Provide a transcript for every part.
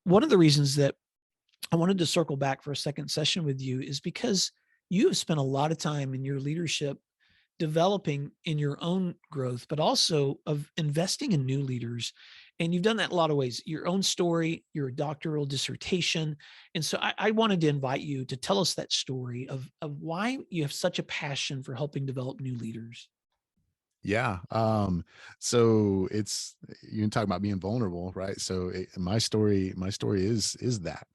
one of the reasons that I wanted to circle back for a second session with you is because you have spent a lot of time in your leadership developing in your own growth, but also of investing in new leaders. And you've done that in a lot of ways, your own story, your doctoral dissertation. And so I wanted to invite you to tell us that story of why you have such a passion for helping develop new leaders. Yeah. So it's, you can talk about being vulnerable, right? So my story is that.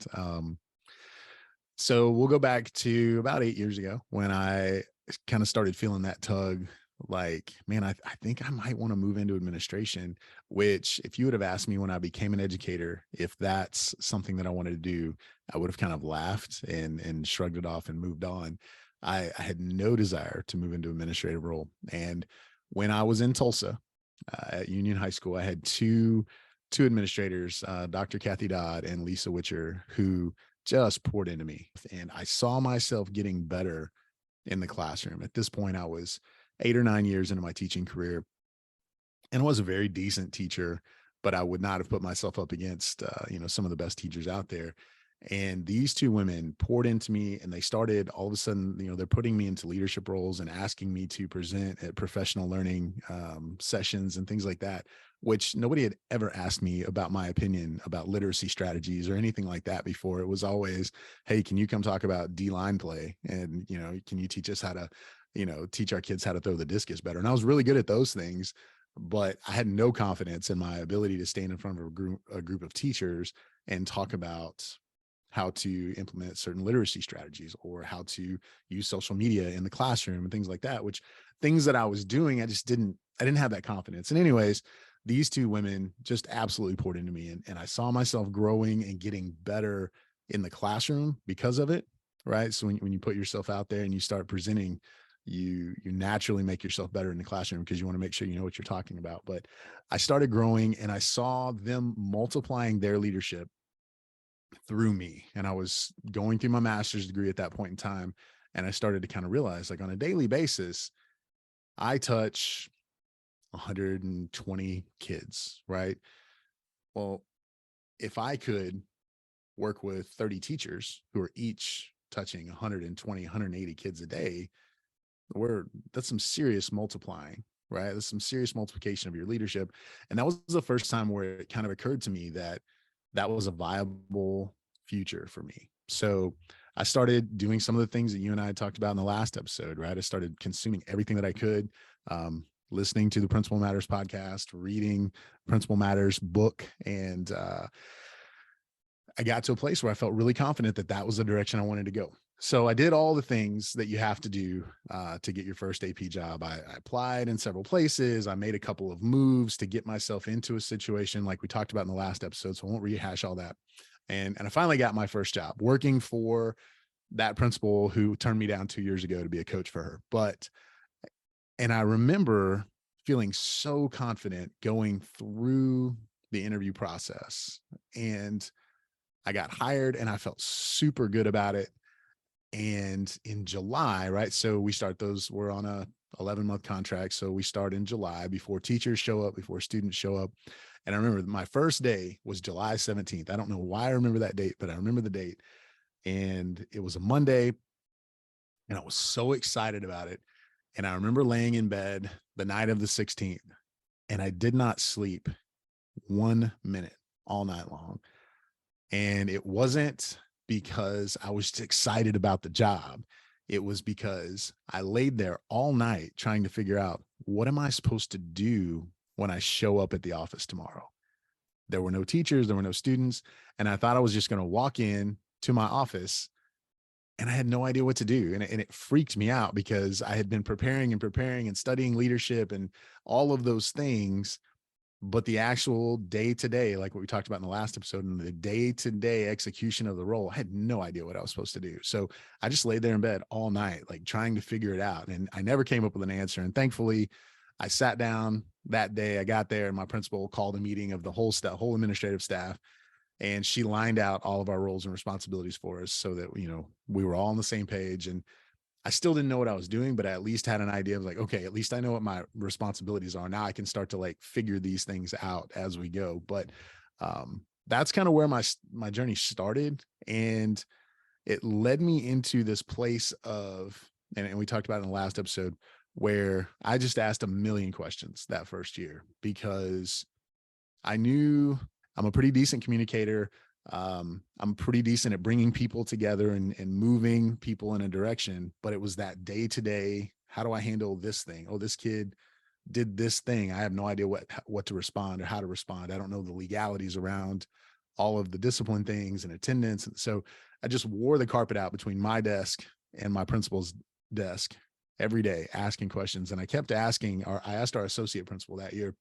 So we'll go back to about 8 years ago when I kind of started feeling that tug, like, man, I think I might want to move into administration, which if you would have asked me when I became an educator, if that's something that I wanted to do, I would have kind of laughed and shrugged it off and moved on. I had no desire to move into administrative role. And when I was in Tulsa at Union High School, I had two administrators, Dr. Kathy Dodd and Lisa Witcher, who just poured into me. And I saw myself getting better in the classroom. At this point, I was 8 or 9 years into my teaching career and was a very decent teacher, but I would not have put myself up against, some of the best teachers out there. And these two women poured into me, and they started all of a sudden, they're putting me into leadership roles and asking me to present at professional learning sessions and things like that, which nobody had ever asked me about my opinion about literacy strategies or anything like that before. It was always, hey, can you come talk about D-line play? And, can you teach us how to, teach our kids how to throw the discus better? And I was really good at those things, but I had no confidence in my ability to stand in front of a group of teachers and talk about how to implement certain literacy strategies or how to use social media in the classroom and things like that, which things that I was doing, I didn't have that confidence. And anyways, these two women just absolutely poured into me, and I saw myself growing and getting better in the classroom because of it. Right. So when you put yourself out there and you start presenting, you naturally make yourself better in the classroom because you want to make sure you know what you're talking about. But I started growing and I saw them multiplying their leadership through me. And I was going through my master's degree at that point in time. And I started to kind of realize, like, on a daily basis, I touch 120 kids, right? Well, if I could work with 30 teachers who are each touching 120, 180 kids a day, that's some serious multiplying, right? That's some serious multiplication of your leadership. And that was the first time where it kind of occurred to me that that was a viable future for me. So I started doing some of the things that you and I talked about in the last episode, right? I started consuming everything that I could, listening to the Principal Matters podcast, reading Principal Matters book. And I got to a place where I felt really confident that that was the direction I wanted to go. So I did all the things that you have to do to get your first AP job. I applied in several places. I made a couple of moves to get myself into a situation like we talked about in the last episode. So I won't rehash all that. And I finally got my first job working for that principal who turned me down 2 years ago to be a coach for her. And I remember feeling so confident going through the interview process, and I got hired and I felt super good about it. And in July, right? So we're on a 11-month contract. So we start in July before teachers show up, before students show up. And I remember my first day was July 17th. I don't know why I remember that date, but I remember the date. And it was a Monday. And I was so excited about it. And I remember laying in bed the night of the 16th, and I did not sleep 1 minute all night long. And it wasn't because I was excited about the job. It was because I laid there all night trying to figure out, what am I supposed to do when I show up at the office tomorrow? There were no teachers, there were no students. And I thought I was just going to walk in to my office, and I had no idea what to do. And it freaked me out because I had been preparing and studying leadership and all of those things. But the actual day-to-day, like what we talked about in the last episode, and the day-to-day execution of the role, I had no idea what I was supposed to do. So I just laid there in bed all night, like trying to figure it out. And I never came up with an answer. And thankfully, I sat down that day. I got there, and my principal called a meeting of the whole whole administrative staff. And she lined out all of our roles and responsibilities for us so that, we were all on the same page. And I still didn't know what I was doing, but I at least had an idea of, like, okay, at least I know what my responsibilities are. Now I can start to, like, figure these things out as we go. But that's kind of where my journey started, and it led me into this place of, and we talked about it in the last episode, where I just asked a million questions that first year because I knew I'm a pretty decent communicator. I'm pretty decent at bringing people together and moving people in a direction, but it was that day to day. How do I handle this thing? Oh, this kid did this thing. I have no idea what to respond or how to respond. I don't know the legalities around all of the discipline things and attendance. And so I just wore the carpet out between my desk and my principal's desk every day, asking questions. And I kept asking, or I asked our associate principal that year,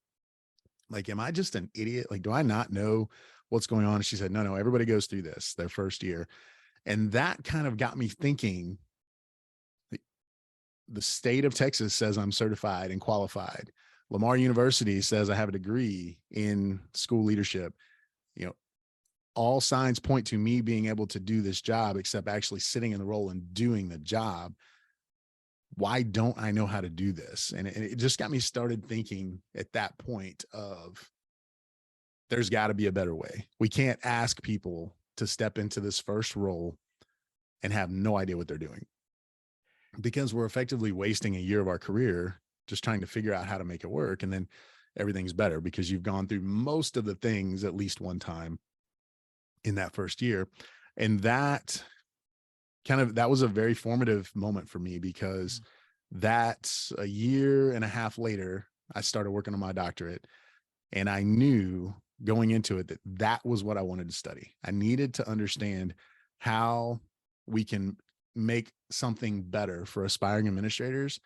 like, am I just an idiot? Like, do I not know what's going on? And she said, no, no, everybody goes through this their first year. And that kind of got me thinking, the state of Texas says I'm certified and qualified. Lamar University says I have a degree in school leadership. You know, all signs point to me being able to do this job, except actually sitting in the role and doing the job. Why don't I know how to do this? And it just got me started thinking at that point of, there's got to be a better way. We can't ask people to step into this first role and have no idea what they're doing, because we're effectively wasting a year of our career just trying to figure out how to make it work. And then everything's better because you've gone through most of the things at least one time in that first year. And that that was a very formative moment for me, because that's a year and a half later, I started working on my doctorate, and I knew going into it that that was what I wanted to study. I needed to understand how we can make something better for aspiring administrators,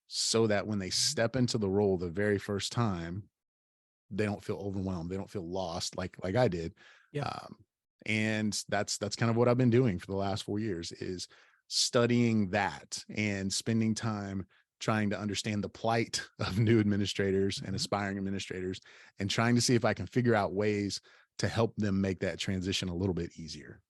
so that when they step into the role the very first time, they don't feel overwhelmed. They don't feel lost like I did. Yeah. And that's kind of what I've been doing for the last 4 years, is studying that and spending time trying to understand the plight of new administrators and Mhm. aspiring administrators, and trying to see if I can figure out ways to help them make that transition a little bit easier.